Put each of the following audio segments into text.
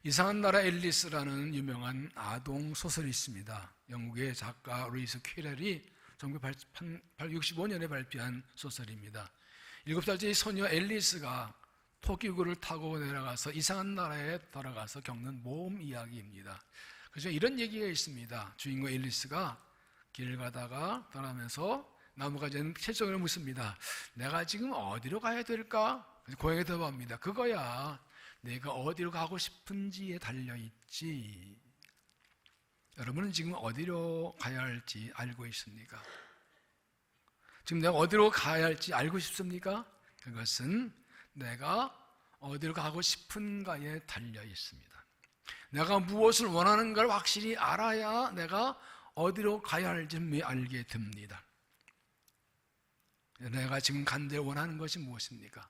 이상한 나라 앨리스라는 유명한 아동 소설이 있습니다. 영국의 작가 루이스 퀴렐이 1965년에 발표한 소설입니다. 7살짜리 소녀 앨리스가 토끼구를 타고 내려가서 이상한 나라에 돌아가서 겪는 모험 이야기입니다. 그래서 이런 얘기가 있습니다. 주인공 앨리스가 길 가다가 떠나면서 나무가지는 채찍을 묻습니다. 내가 지금 어디로 가야 될까? 고양이가 대답합니다. 그거야, 내가 어디로 가고 싶은지에 달려있지. 여러분은 지금 어디로 가야 할지 알고 있습니까? 지금 내가 어디로 가야 할지 알고 싶습니까? 그것은 내가 어디로 가고 싶은가에 달려 있습니다. 내가 무엇을 원하는 걸 확실히 알아야 내가 어디로 가야 할지 알게 됩니다. 내가 지금 간절히 원하는 것이 무엇입니까?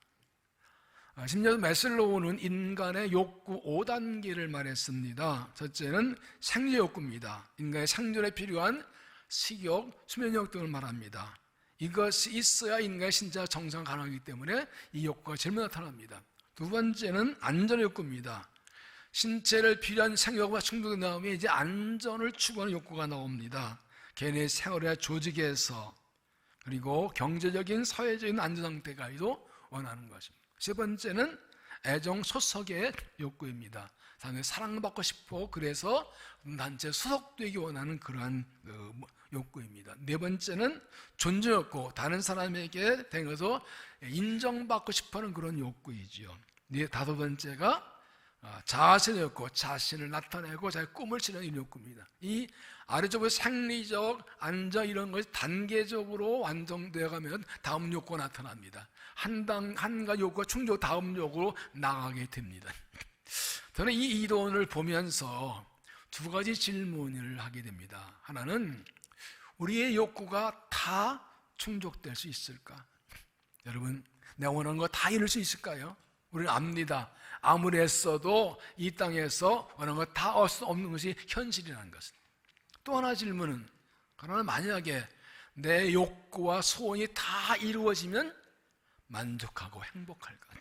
심지어 메슬로우는 인간의 욕구 5단계를 말했습니다. 첫째는 생리 욕구입니다. 인간의 생존에 필요한 식욕, 수면욕 등을 말합니다. 이것이 있어야 인간의 신체가 정상 가능하기 때문에 이 욕구가 제일 먼저 나타납니다. 두 번째는 안전 욕구입니다. 신체를 필요한 생욕과 충족된 다음에 이제 안전을 추구하는 욕구가 나옵니다. 개인의 생활의 조직에서, 그리고 경제적인 사회적인 안전 상태까지도 원하는 것입니다. 세 번째는 애정 소속의 욕구입니다. 사람들이 사랑받고 싶어, 그래서 단체에 소속되기 원하는 그러한 욕구입니다. 네 번째는 존재 욕구, 다른 사람에게 대해서 인정받고 싶어하는 그런 욕구이죠. 다섯 번째가 자아실현 욕구, 자신을 나타내고 자기 꿈을 실현하는 욕구입니다. 이 아래쪽으로 생리적, 안전 이런 것이 단계적으로 완성되어 가면 다음 욕구가 나타납니다. 한 가지 욕구가 충족, 다음 욕구로 나가게 됩니다. 저는 이 이론을 보면서 두 가지 질문을 하게 됩니다. 하나는, 우리의 욕구가 다 충족될 수 있을까? 여러분, 내가 원하는 거 다 이룰 수 있을까요? 우리는 압니다. 아무리 했어도 이 땅에서 원하는 거 다 얻을 수 없는 것이 현실이라는 것은. 또 하나 질문은, 그러나 만약에 내 욕구와 소원이 다 이루어지면 만족하고 행복할까?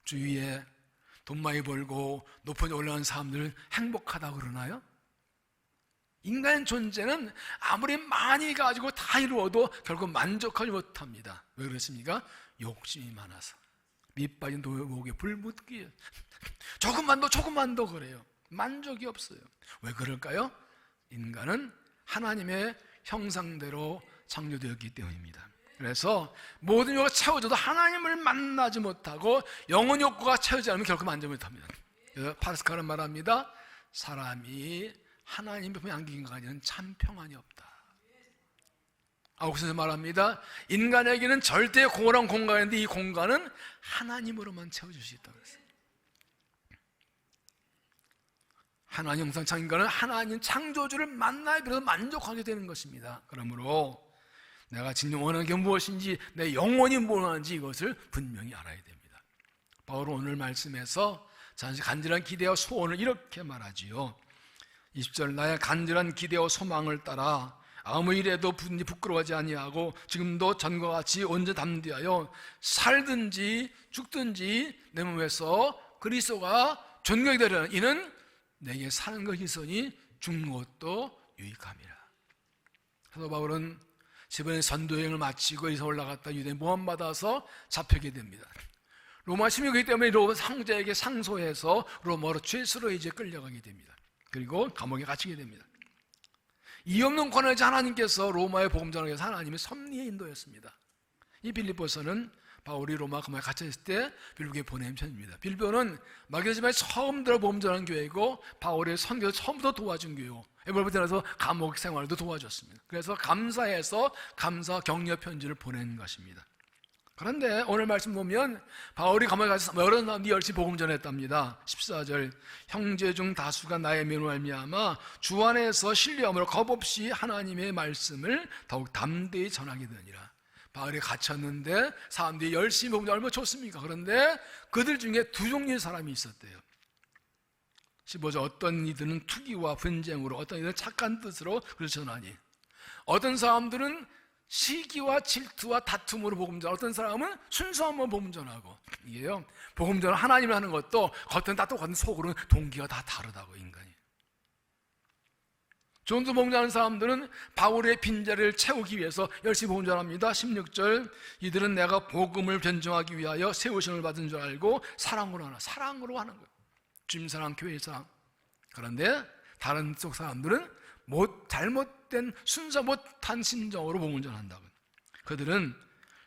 주위에 돈 많이 벌고 높은 데 올라간 사람들 행복하다고 그러나요? 인간의 존재는 아무리 많이 가지고 다 이루어도 결국 만족하지 못합니다. 왜 그렇습니까? 욕심이 많아서. 밑빠진 독에 불 붙기. 조금만 더 그래요. 만족이 없어요. 왜 그럴까요? 인간은 하나님의 형상대로 창조되었기 때문입니다. 그래서 모든 욕구가 채워져도 하나님을 만나지 못하고 영혼 욕구가 채워지지 않으면 결코 만족을 못합니다. 그래서 파스칼은 말합니다. 사람이 하나님 품에 안긴 것까지는 참 평안이 없다. 아우구스에서 말합니다. 인간에게는 절대 공허한 공간인데 이 공간은 하나님으로만 채워질 수 있다고 했어요. 하나님 형상 창 인간은 하나님 창조주를 만나야 그래서 만족하게 되는 것입니다. 그러므로 내가 진정 원하는 게 무엇인지, 내 영혼이 원하는지 이것을 분명히 알아야 됩니다. 바울은 오늘 말씀에서 자신의 간절한 기대와 소원을 이렇게 말하지요. 20절, 나의 간절한 기대와 소망을 따라 아무 일에도 부끄러워하지 아니하고 지금도 전과 같이 온전히 담대하여 살든지 죽든지 내 몸에서 그리스도가 존귀하게 되려는 이는 내게 사는 것이 있으니 죽는 것도 유익함이라. 사도 바울은 이번에 선도여행을 마치고 이사 올라갔다 유대에 모함받아서 잡히게 됩니다. 로마 시민이기 때문에 로마 황제에게 상소해서 로마로 죄수로 이제 끌려가게 됩니다. 그리고 감옥에 갇히게 됩니다. 이 없는 권한자 하나님께서 로마의 복음 전하기 위해서 하나님의 섭리의 인도였습니다. 이 빌립보서는 바울이 로마 감옥에 갇혀있을 때 빌립보에 보낸 편입니다. 빌립보는 마게도냐에 처음 들어 복음 전하는 교회이고 바울의 선교를 처음부터 도와준 교회고 에베소에 들어서 감옥 생활도 도와줬습니다. 그래서 감사해서 감사 격려 편지를 보낸 것입니다. 그런데 오늘 말씀 보면 바울이 감옥에 가서 여러 사람들이 열심히 복음 전했답니다. 14절, 형제 중 다수가 나의 명으로 말미암아 주 안에서 신뢰함으로 겁없이 하나님의 말씀을 더욱 담대히 전하게 되니라. 바울이 갇혔는데 사람들이 열심히 복음 전하면 얼마나 좋습니까? 그런데 그들 중에 두 종류의 사람이 있었대요. 15절, 어떤 이들은 투기와 분쟁으로, 어떤 이들은 착한 뜻으로 그를 전하니, 어떤 사람들은 시기와 질투와 다툼으로 복음 전하고, 어떤 사람은 순수한만 복음 전하고. 이게요, 복음 전을 하나님을 하는 것도 겉은 다 똑같은 속으로는 동기가 다 다르다고, 인간이. 전도 복음 전하는 사람들은 바울의 빈자리를 채우기 위해서 열심히 복음 전합니다. 16절, 이들은 내가 복음을 변증하기 위하여 세우심을 받은 줄 알고 사랑으로 하는 거예요. 주님 사랑, 교회 사랑. 그런데 다른 쪽 사람들은 잘못된 순서 못한 심정으로 복음을 전한다고. 그들은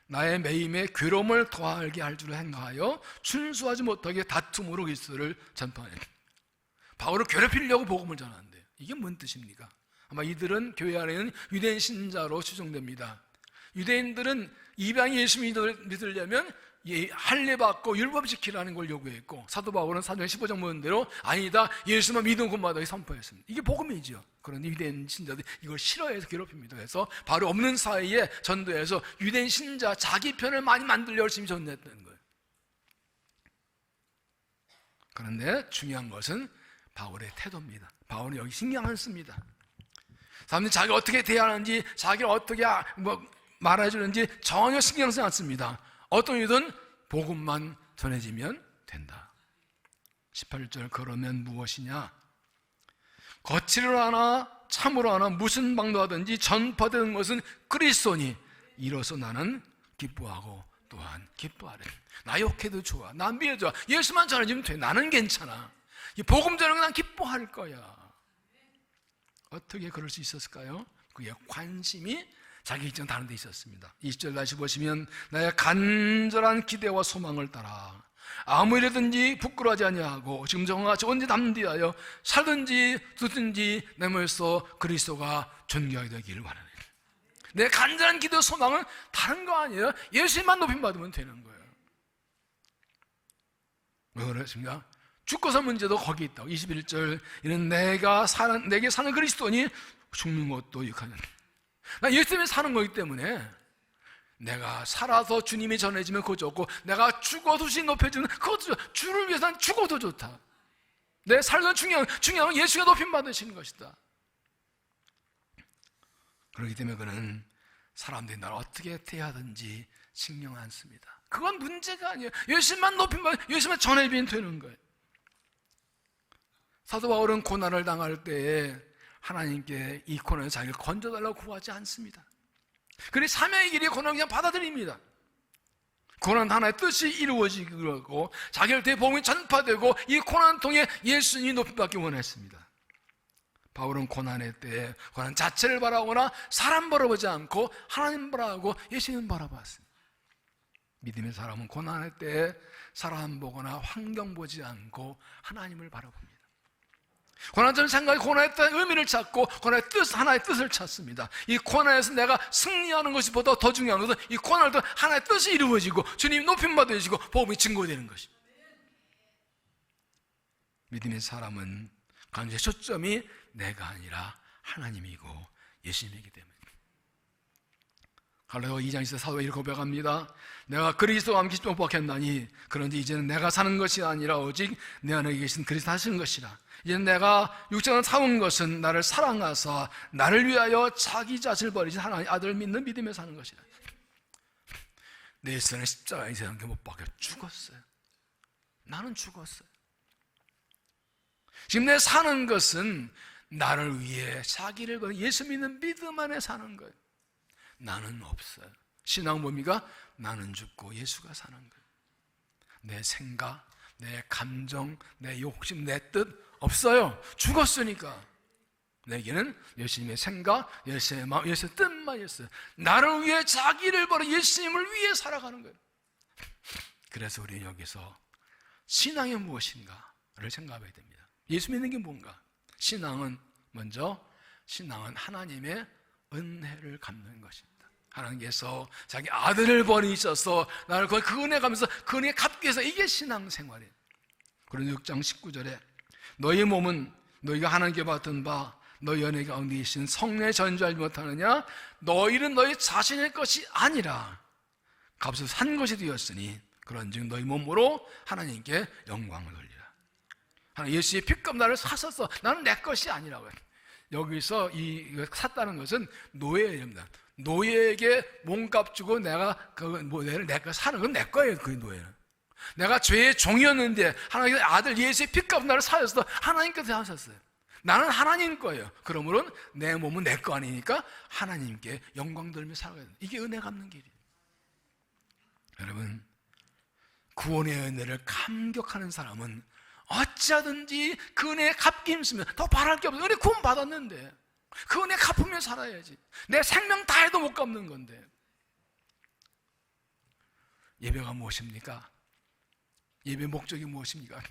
나의 매임에 괴로움을 더하게 할 줄 행하여 순수하지 못하게 다툼으로 그리스도를 전파하는. 바울을 괴롭히려고 복음을 전하는데 이게 뭔 뜻입니까? 아마 이들은 교회 안에 있는 유대인 신자로 추정됩니다. 유대인들은 이방인 예수 믿으려면 할례 받고 율법 지키라는 걸 요구했고, 사도 바울은 사도행 15장 보는 대로 아니다, 예수만 믿은 곳마다 선포했습니다. 이게 복음이죠. 그런데 유대인 신자들이 이걸 싫어해서 괴롭힙니다. 그래서 바로 없는 사이에 전도해서 유대인 신자 자기 편을 많이 만들려고 열심히 전도했다는 거예요. 그런데 중요한 것은 바울의 태도입니다. 바울은 여기 신경 안 씁니다. 사람들이 자기가 어떻게 대하는지, 자기를 어떻게 말해주는지 전혀 신경 쓰지 않습니다. 어떤 이유든 복음만 전해지면 된다. 18절, 그러면 무엇이냐? 거칠을 하나 참으로 하나 무슨 방도하든지 전파되는 것은 그리스도니 이로써 나는 기뻐하고 또한 기뻐하래. 나 욕해도 좋아, 나 미워도 좋아, 예수만 전해지면 돼. 나는 괜찮아. 이 복음 전하는 건 난 기뻐할 거야. 어떻게 그럴 수 있었을까요? 그의 관심이 자기 입장 다른 데 있었습니다. 20절 다시 보시면, 나의 간절한 기대와 소망을 따라 아무 일이든지 부끄러워하지 아니하고 지금 정같이 언제 담대하여 살든지 듣든지 내 몸에서 그리스도가 존귀하게 되기를 원하네. 내 간절한 기대와 소망은 다른 거 아니에요. 예수님만 높임 받으면 되는 거예요. 왜 그렇습니까? 죽고서 문제도 거기 있다고. 21절, 이는 내게 사는 그리스도니 죽는 것도 유익하냐. 나 예수님이 사는 거기 때문에 내가 살아서 주님이 전해지면 그거 좋고, 내가 죽어도 주님 높여주면 그것도 좋아. 주를 위해서는 죽어도 좋다. 내 살던 중요한 건 예수가 높임 받으시는 것이다. 그렇기 때문에 그는 사람들이 나를 어떻게 대하든지 신경 안 씁니다. 그건 문제가 아니에요. 예수만 높임 받으면 예수만 전해지면 되는 거예요. 사도 바울은 고난을 당할 때에 하나님께 이 고난에서 자기를 건져달라고 구하지 않습니다. 그러니 사명의 길이 고난을 그냥 받아들입니다. 고난 하나의 뜻이 이루어지고 자기를 대해 복음이 전파되고 이 고난 통해 예수님이 높임받기 원했습니다. 바울은 고난의 때에 고난 자체를 바라보거나 사람 바라보지 않고 하나님 바라보고 예수님 바라봤습니다. 믿음의 사람은 고난의 때에 사람 보거나 환경 보지 않고 하나님을 바라봅니다. 고난적인 생각이 고난의 의미를 찾고 고난의 하나의 뜻을 찾습니다. 이 고난에서 내가 승리하는 것보다 더 중요한 것은 이 고난을 통해 하나의 뜻이 이루어지고 주님 높임 받으시고 복음이 증거되는 것입니다. 믿음의 사람은 간절히 초점이 내가 아니라 하나님이고 예수님이기 때문에. 갈라디아 2장에서 사도가 이렇게 고백합니다. 내가 그리스도와 함께 복박했나니 그런데 이제는 내가 사는 것이 아니라 오직 내 안에 계신 그리스도 하시는 것이라. 이제는 내가 육정을 삼은 것은 나를 사랑하사 나를 위하여 자기 자신을 버리신 하나님 아들을 믿는 믿음에 사는 것이라. 내 일생을 십자가에 세상에 못 박혀 죽었어요. 나는 죽었어요. 지금 내 사는 것은 나를 위해 자기를 버린 예수 믿는 믿음 안에 사는 거예요. 나는 없어요. 신앙 뭡니까? 나는 죽고 예수가 사는 거예요. 내 생각, 내 감정, 내 욕심, 내 뜻 없어요. 죽었으니까. 내게는 예수님의 생각, 예수님의 마음, 예수님의 뜻만 있어요. 나를 위해 자기를 버려 예수님을 위해 살아가는 거예요. 그래서 우리는 여기서 신앙이 무엇인가를 생각해야 됩니다. 예수 믿는 게 뭔가? 신앙은 먼저 신앙은 하나님의 은혜를 갚는 것입니다. 하나님께서 자기 아들을 버리셔서 나를 그 은혜 가면서 그 은혜 갚기 위해서 이게 신앙생활이에요. 그런데 6장 19절에 너희 몸은 너희가 하나님께 받은 바 너희 연애 가운데 계신 성령의 전주하지 못하느냐? 너희는 너희 자신의 것이 아니라 값을 산 것이 되었으니 그런즉 너희 몸으로 하나님께 영광을 돌리라. 하나님 예수의 피값 나를 사셨어. 나는 내 것이 아니라고요. 여기서 이 샀다는 것은 노예입니다. 노예에게 몸값 주고 내가 그 노예를 내가 사는 건 내 거예요. 그 노예는. 내가 죄의 종이었는데 하나님의 아들 예수의 피값 나를 사셔서 하나님께서 하셨어요. 나는 하나님 거예요. 그러므로 내 몸은 내 거 아니니까 하나님께 영광 돌며 살아가야 돼요. 이게 은혜 갚는 길이에요. 여러분, 구원의 은혜를 감격하는 사람은 어찌하든지 그 은혜에 갚기 힘쓰면 더 바랄 게 없어요. 은혜 구원 받았는데 그 은혜 갚으며 살아야지. 내 생명 다 해도 못 갚는 건데. 예배가 무엇입니까? 예배 목적이 무엇입니까?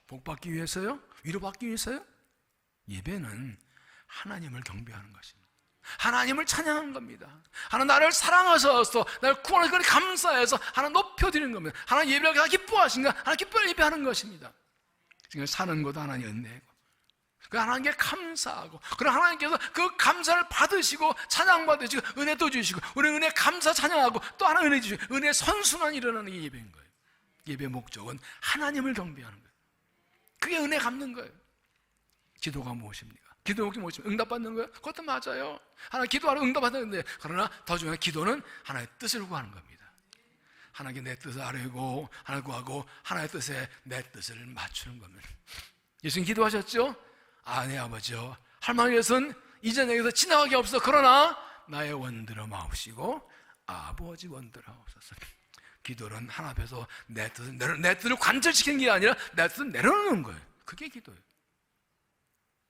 복 받기 위해서요? 위로받기 위해서요? 예배는 하나님을 경배하는 것입니다. 하나님을 찬양하는 겁니다. 하나님 나를 사랑하셔서 나를 구원하셔서 그걸 감사해서 하나님 높여드리는 겁니다. 하나님 예배를 하나 기뻐하신가? 하나님 기뻐해 예배하는 것입니다. 지금 사는 것도 하나님 은혜고 그 하나님께 감사하고 그럼 하나님께서 그 감사를 받으시고 찬양받으시고 은혜도 주시고 우리 은혜 감사 찬양하고 또 하나 은혜 주시고 은혜 선순환이 일어나는 게 예배인 거예요. 예배 목적은 하나님을 경배하는 거예요. 그게 은혜 갚는 거예요. 기도가 무엇입니까? 기도가 무엇입니까? 응답받는 거예요? 그것도 맞아요. 하나님 기도하러 응답받는데 그러나 더 중요한 기도는 하나님의 뜻을 구하는 겁니다. 하나님께 내 뜻을 아뢰고 하나님 구하고 하나님의 뜻에 내 뜻을 맞추는 겁니다. 예수님 기도하셨죠? 내 아버지요 할망의 이전에게서 지나가게 없어 그러나 나의 원대로 마옵시고 아버지 원대로 하옵소서. 기도는 하나 앞에서 내 뜻을 관철시키는 게 아니라 내 뜻을 내려놓는 거예요. 그게 기도예요.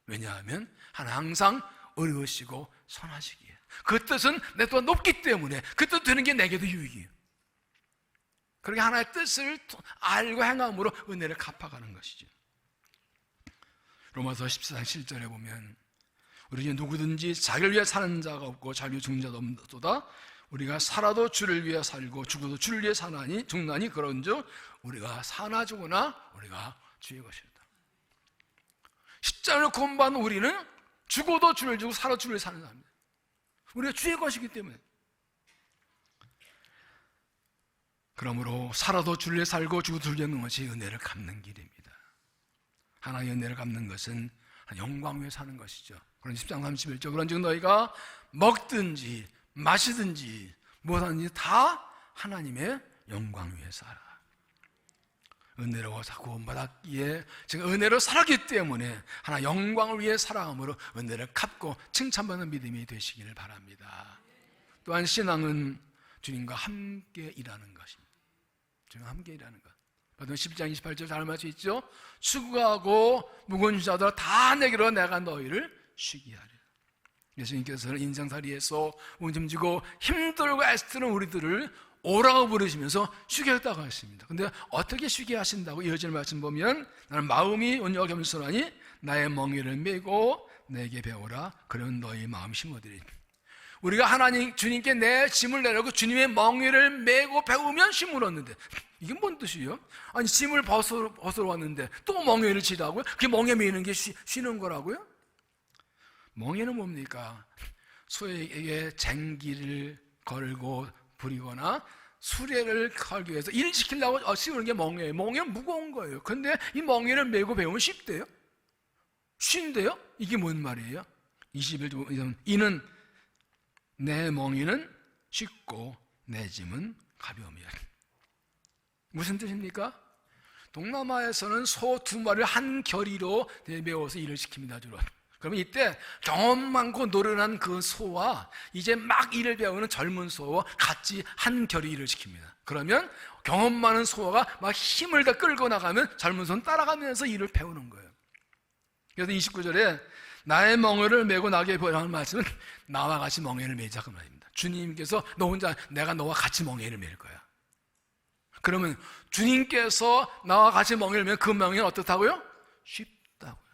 왜냐하면 하나님 항상 어려우시고 선하시기에 그 뜻은 내 뜻보다 높기 때문에 그 뜻 되는 게 내게도 유익이에요. 그렇게 하나의 뜻을 알고 행함으로 은혜를 갚아가는 것이죠. 로마서 14장 7절에 보면 우리 누구든지 자기를 위해 사는 자가 없고 자기를 위해 죽는 자도 없도다. 우리가 살아도 주를 위해 살고 죽어도 주를 위해 죽나니 그런즉 우리가 사나 죽으나 우리가 주의 것이다. 십자가를 구원받는 우리는 죽어도 주를 주고 살아도 주를 사는 사람입니다. 우리가 주의 것이기 때문에. 그러므로 살아도 주를 위해 살고 죽어도 주를 위해 죽는 것이 은혜를 갚는 길입니다. 하나님의 은혜를 갚는 것은 영광 위에 사는 것이죠. 그런 10장 31절 그런즉 너희가 먹든지 마시든지 무엇하든지 다 하나님의 영광 위에 살아. 은혜로 구원받았기에 지금 은혜로 살았기 때문에 하나 영광을 위해 살아감으로 은혜를 갚고 칭찬받는 믿음이 되시기를 바랍니다. 또한 신앙은 주님과 함께 일하는 것입니다. 주님과 함께 일하는 것. 10장 28절 잘 말씀 있죠? 수고하고 무거운 자들아 다 내게로 내가 너희를 쉬게 하리라. 예수님께서는 인생살이에서 움직이고 힘들고 애쓰는 우리들을 오라고 부르시면서 쉬게 했다고 하십니다. 근데 어떻게 쉬게 하신다고 이어지는 말씀 보면 나는 마음이 온유하고 겸손하니 나의 멍에를 메고 내게 배우라. 그러면 너희 마음 심어드리리. 우리가 하나님 주님께 내 짐을 내려고 주님의 멍에를 메고 배우면 쉼을 얻는데 이게 뭔 뜻이에요? 아니 짐을 벗으러 왔는데 또 멍에를 지라고요? 그게 멍에 메이는 게 쉬는 거라고요? 멍에는 뭡니까? 소에게 쟁기를 걸고 부리거나 수레를 걸기 위해서 일을 시키려고 씌우는 게 멍에예요. 멍에는 무거운 거예요. 근데 이 멍에를 메고 배우면 쉽대요? 쉰대요? 이게 뭔 말이에요? 21절 이는 내 멍에는 쉽고 내 짐은 가벼우며. 무슨 뜻입니까? 동남아에서는 소 2마리를 한 결의로 메워서 일을 시킵니다. 주로. 그러면 이때 경험 많고 노련한 그 소와 이제 막 일을 배우는 젊은 소와 같이 한 결의 일을 시킵니다. 그러면 경험 많은 소가 막 힘을 다 끌고 나가면 젊은 소는 따라가면서 일을 배우는 거예요. 그래서 29절에 나의 멍에를 메고 나게 보라는 말씀은 나와 같이 멍에를 메자 그 말입니다. 주님께서 너 혼자 내가 너와 같이 멍에를 메일 거야. 그러면 주님께서 나와 같이 멍에를 메면 그 멍에는 어떻다고요? 쉽다고요.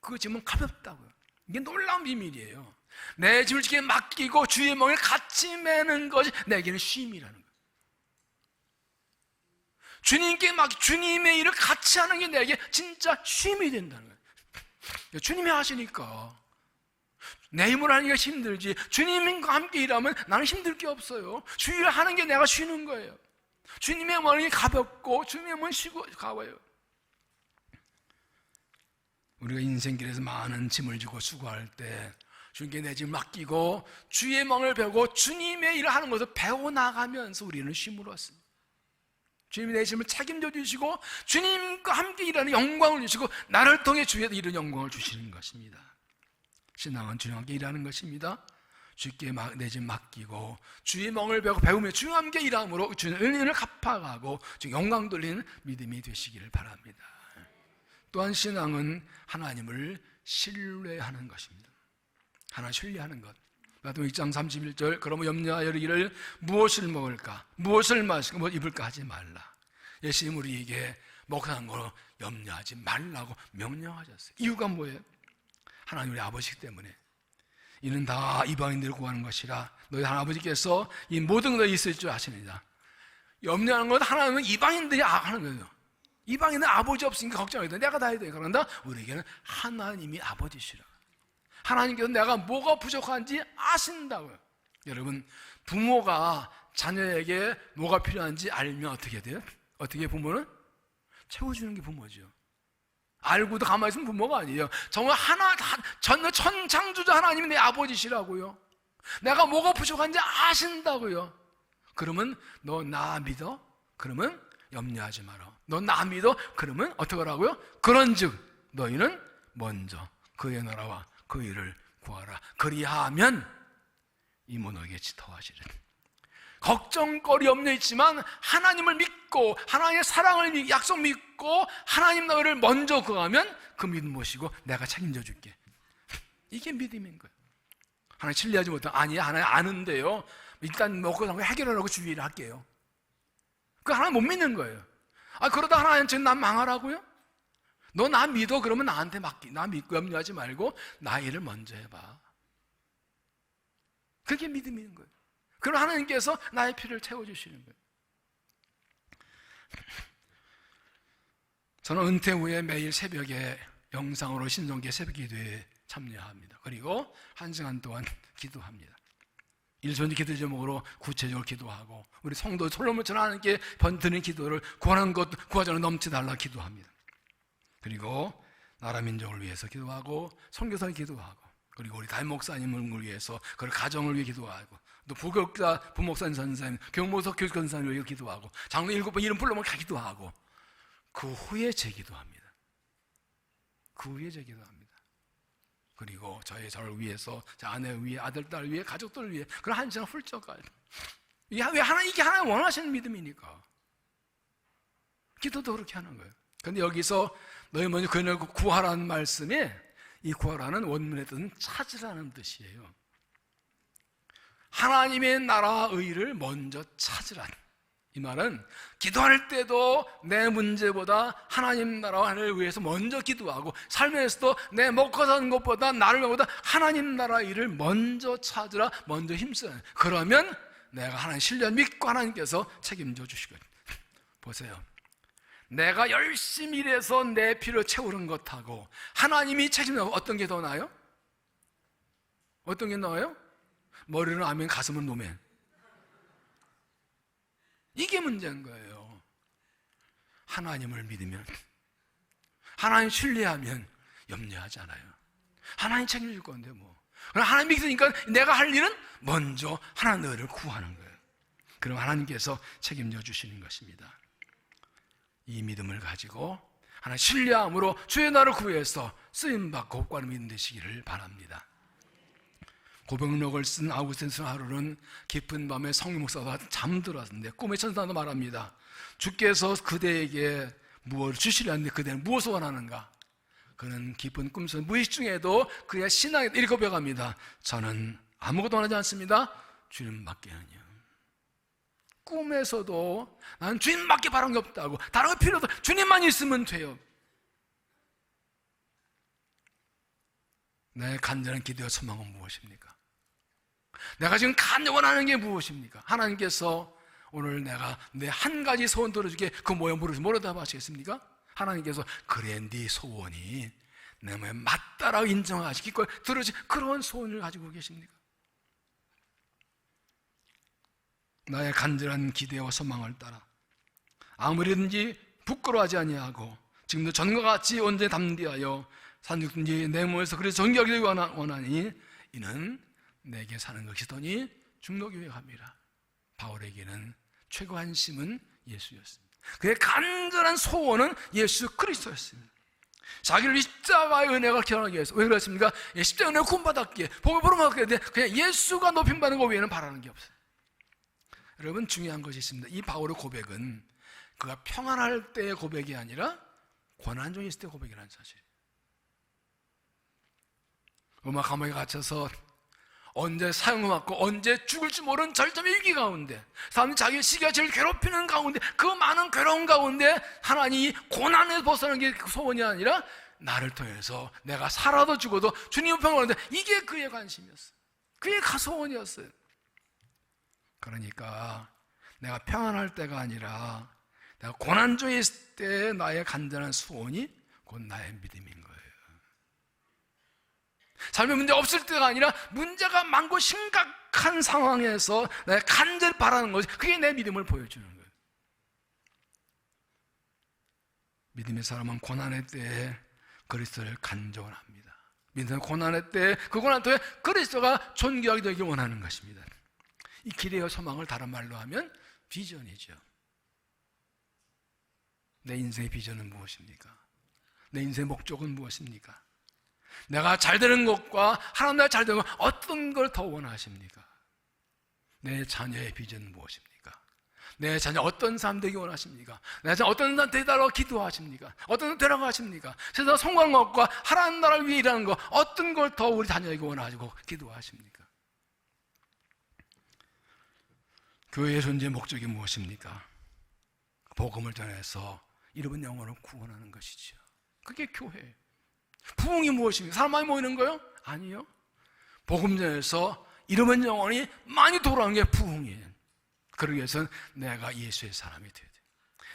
그 짐은 가볍다고요. 이게 놀라운 비밀이에요. 내 짐을 지게 맡기고 주의 멍에를 같이 메는 것이 내게는 쉼이라는 거예요. 주님께 주님의 일을 같이 하는 게 내게 진짜 쉼이 된다는 거예요. 주님이 하시니까 내 힘으로 하는 게 힘들지 주님과 함께 일하면 나는 힘들 게 없어요. 주 일을 하는 게 내가 쉬는 거예요. 주님의 마음이 가볍고 주님의 마음이 쉬고 가워요. 우리가 인생길에서 많은 짐을 지고 수고할 때 주님께 내 짐을 맡기고 주의 멍을 배우고 주님의 일을 하는 것을 배워나가면서 우리는 쉼을 얻습니다. 주님이 내 짐을 책임져 주시고 주님과 함께 일하는 영광을 주시고 나를 통해 주의 이런 영광을 주시는 것입니다. 신앙은 주님과 함께 일하는 것입니다. 주께 내 짐 맡기고 주의 멍을 배우며 주님과 함께 일함으로 주의 은혜를 갚아가고 영광 돌리는 믿음이 되시기를 바랍니다. 또한 신앙은 하나님을 신뢰하는 것입니다. 하나님 신뢰하는 것. 마태복음 6장 31절 그러면 염려하여 이르기를 무엇을 먹을까 무엇을 마실까 뭐 입을까 하지 말라. 예수님 우리에게 먹고 사는 거로 염려하지 말라고 명령하셨어요. 이유가 뭐예요? 하나님 우리 아버지이기 때문에 이는 다 이방인들을 구하는 것이라 너희 아버지께서 이 모든 것이 있을 줄 아시느니라. 염려하는 것 하나님은 이방인들이 하는 거예요. 이방인은 아버지 없으니까 걱정해야 돼. 내가 다 해야 돼. 그런다 우리에게는 하나님이 아버지시라. 하나님께서 내가 뭐가 부족한지 아신다고요. 여러분 부모가 자녀에게 뭐가 필요한지 알면 어떻게 돼요? 어떻게 부모는? 채워주는 게 부모죠. 알고도 가만히 있으면 부모가 아니에요. 정말 천창조자 하나님이 내 아버지시라고요. 내가 뭐가 부족한지 아신다고요. 그러면 너 나 믿어? 그러면 염려하지 마라. 너 나 믿어? 그러면 어떻게 하라고요? 그런즉 너희는 먼저 그의 나라와 그 일을 구하라. 그리하면 이모 너에게 더하시리라. 걱정거리 염려 있지만 하나님을 믿고 하나님의 사랑을 약속 믿고 하나님 너희를 먼저 구하면 그 믿음 모시고 내가 책임져 줄게. 이게 믿음인 거예요. 하나님 신뢰하지 못하면 아니야 하나님 아는데요. 일단 먹고 사는 거 해결하라고 주의를 할게요. 그 하나님 못 믿는 거예요. 그러다 하나님 지금 난 망하라고요? 너 나 믿어? 그러면 나한테 나 믿고 염려하지 말고 나 일을 먼저 해봐. 그게 믿음인 거예요. 그럼 하나님께서 나의 필요를 채워주시는 거예요. 저는 은퇴 후에 매일 새벽에 영상으로 신정기의 새벽 기도에 참여합니다. 그리고 1시간 동안 기도합니다. 일손지 기도 제목으로 구체적으로 기도하고 우리 성도 솔로몬처럼 하나님께 번드는 기도를 구하는 것 구하자는 넘치달라 기도합니다. 그리고 나라 민족을 위해서 기도하고 선교사를 기도하고 그리고 우리 담임 목사님을 위해서 그 가정을 위해 기도하고 또 부교육자 부목사님 선생님 경모석 교육권사님을 위해 기도하고 장로 7번 이름 불러면 다 기도하고 그 후에 재기도합니다. 그 후에 재기도합니다. 그리고 저를 위해서 제 아내 위해 아들 딸 위해 가족들 위해 그런 한 시간 훌쩍 가요. 이게 하나님 원하시는 믿음이니까 기도도 그렇게 하는 거예요. 그런데 여기서 너희 먼저 그를 구하라는 말씀에 이 구하라는 원문의 뜻은 찾으라는 뜻이에요. 하나님의 나라와 의를 먼저 찾으라. 이 말은 기도할 때도 내 문제보다 하나님 나라와 하늘을 위해서 먼저 기도하고 삶에서도 내 먹고 사는 것보다 나를 위해보다 하나님 나라 일을 먼저 찾으라. 먼저 힘쓰라. 그러면 내가 하나님 신뢰 믿고 하나님께서 책임져 주시거든요. 보세요. 내가 열심히 일해서 내 필요를 채우는 것하고 하나님이 책임져서 어떤 게 더 나아요? 어떤 게 나아요? 머리는 아멘, 가슴은 노멘. 이게 문제인 거예요. 하나님을 믿으면, 하나님 신뢰하면 염려하지 않아요. 하나님 책임질 건데 뭐. 하나님 믿으니까 내가 할 일은 먼저 하나님 너희를 구하는 거예요. 그럼 하나님께서 책임져 주시는 것입니다. 이 믿음을 가지고 하나님 신뢰함으로 주의 나라를 구해서 쓰임받고 복과를 믿는 되시기를 바랍니다. 고백록을 쓴 아우구스틴 하루는 깊은 밤에 성령 목사가 잠들었는데 꿈의 천사도 말합니다. 주께서 그대에게 무엇을 주시려 하는데 그대는 무엇을 원하는가? 그는 깊은 꿈속 무의식 중에도 그의 신앙에 이렇게 고백합니다. 저는 아무것도 원하지 않습니다. 주님밖에는요. 꿈에서도 나는 주님밖에 바라는 게 없다고, 다른 거 필요 없다, 주님만 있으면 돼요. 내 간절한 기도와 소망은 무엇입니까? 내가 지금 간절히 원하는 게 무엇입니까? 하나님께서 오늘 내가 내 한 가지 소원 들어주게 그 뭐야 뭐로 답하시겠습니까? 하나님께서 그래 네 소원이 내 마음에 맞다라고 인정하시고 기꺼이 들어주시 그런 소원을 가지고 계십니까? 나의 간절한 기대와 소망을 따라 아무리든지 부끄러워하지 아니하고 지금도 전과 같이 언제 담대하여 산육든지 내 몸에서 그래서 정결하기를 원하니 이는 내게 사는 것이더니 중노교회 갑니다. 바울에게는 최고 관심은 예수였습니다. 그의 간절한 소원은 예수 그리스도였습니다. 자기를 십자가의 은혜가 기원하기 위해서. 왜 그렇습니까? 십자가 은혜를 구원받았기에, 복을 벌어먹었기에 그냥 예수가 높임받는 것 외에는 바라는 게 없어요. 여러분, 중요한 것이 있습니다. 이 바울의 고백은 그가 평안할 때의 고백이 아니라 고난 중에 있을 때의 고백이라는 사실이에요. 로마 감옥에 갇혀서 언제 사형을 받고 언제 죽을지 모르는 절정의 위기 가운데, 사람들이 자기 시기가 제일 괴롭히는 가운데, 그 많은 괴로움 가운데 하나님이 고난에서 벗어나는 게 소원이 아니라 나를 통해서 내가 살아도 죽어도 주님의 평을 얻는다. 이게 그의 관심이었어요. 그의 소원이었어요. 그러니까 내가 평안할 때가 아니라 내가 고난 중에 있을 때 나의 간절한 소원이 곧 나의 믿음인 거예요. 삶에 문제 없을 때가 아니라 문제가 많고 심각한 상황에서 내가 간절히 바라는 것이, 그게 내 믿음을 보여주는 거예요. 믿음의 사람은 고난의 때에 그리스도를 간절히 합니다. 믿음의 고난의 때에 그 고난 때에 그리스도가 존귀하게 되길 원하는 것입니다. 이 기대와 소망을 다른 말로 하면 비전이죠. 내 인생의 비전은 무엇입니까? 내 인생의 목적은 무엇입니까? 내가 잘 되는 것과 하나님 나라 잘 되는 것, 어떤 걸 더 원하십니까? 내 자녀의 비전은 무엇입니까? 내 자녀 어떤 사람 되기 원하십니까? 내 자녀 어떤 사람 되달라고 기도하십니까? 어떤 사람 되라고 하십니까? 세상 성공한 것과 하나님 나라를 위해 일하는 것, 어떤 걸 더 우리 자녀에게 원하시고 기도하십니까? 교회의 존재 목적이 무엇입니까? 복음을 전해서 잃어버린 영혼을 구원하는 것이죠. 그게 교회예요. 부흥이 무엇입니까? 사람 많이 모이는 거요? 아니요. 복음 전에서 잃어버린 영혼이 많이 돌아오는 게 부흥이에요. 그러기 위해서는 내가 예수의 사람이 돼야 돼요.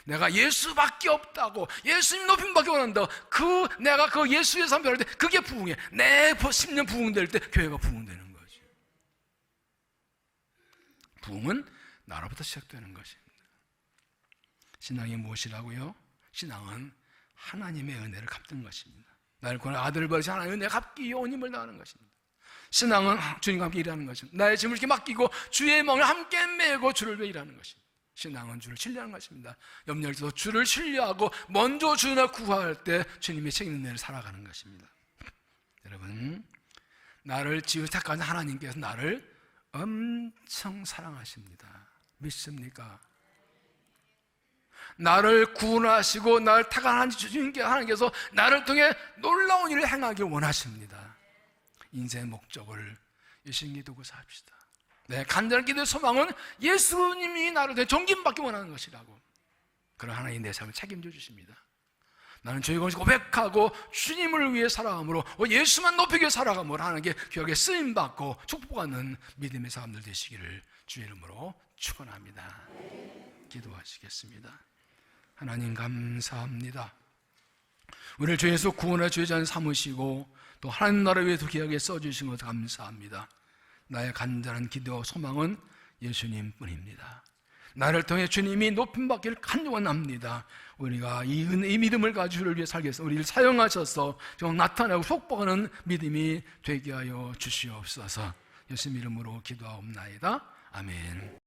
내가 예수밖에 없다고, 예수님 높임밖에 원한다고, 내가 그 예수의 사람이 될 때 그게 부흥이에요. 내 10년 부흥될 때 교회가 부흥되는 거죠. 부흥은 나로부터 시작되는 것입니다. 신앙이 무엇이라고요? 신앙은 하나님의 은혜를 갚는 것입니다. 나를 구원한 아들을 버리신 하나님의 은혜 갚기 위해 온 힘을 다하는 것입니다. 신앙은 주님과 함께 일하는 것입니다. 나의 짐을 이렇게 맡기고 주의 멍을 함께 메고 주를 위해 일하는 것입니다. 신앙은 주를 신뢰하는 것입니다. 염려할 때도 주를 신뢰하고 먼저 주를 구할 때 주님의 책 있는 은혜를 살아가는 것입니다. 여러분, 나를 지으 택한 하나님께서 나를 엄청 사랑하십니다. 믿습니까? 나를 구원하시고 나를 택한 하나님께서 나를 통해 놀라운 일을 행하길 원하십니다. 인생의 목적을 예수님께 두고 삽시다. 내 간절한 기도의 소망은 예수님이 나를 통해 존귀받기 원하는 것이라고. 그런 하나님 내 삶을 책임져 주십니다. 나는 죄의 것을 고백하고 주님을 위해 살아감으로, 예수만 높이기 위해 살아감으로 하나님께 귀하게 쓰임받고 축복받는 믿음의 사람들 되시기를 주의 이름으로 축원합니다. 기도하시겠습니다. 하나님 감사합니다. 우리를 죄에서 구원해 주의 자녀 삼으시고 또 하나님 나라를 위해 귀하게 써주신 것 감사합니다. 나의 간절한 기도와 소망은 예수님 뿐입니다. 나를 통해 주님이 높임받기를 간절합니다. 우리가 이 믿음을 가지고 주를 위해 살겠습니다. 우리를 사용하셔서 좀 나타나고 속복하는 믿음이 되게 하여 주시옵소서. 예수님 이름으로 기도하옵나이다. 아멘.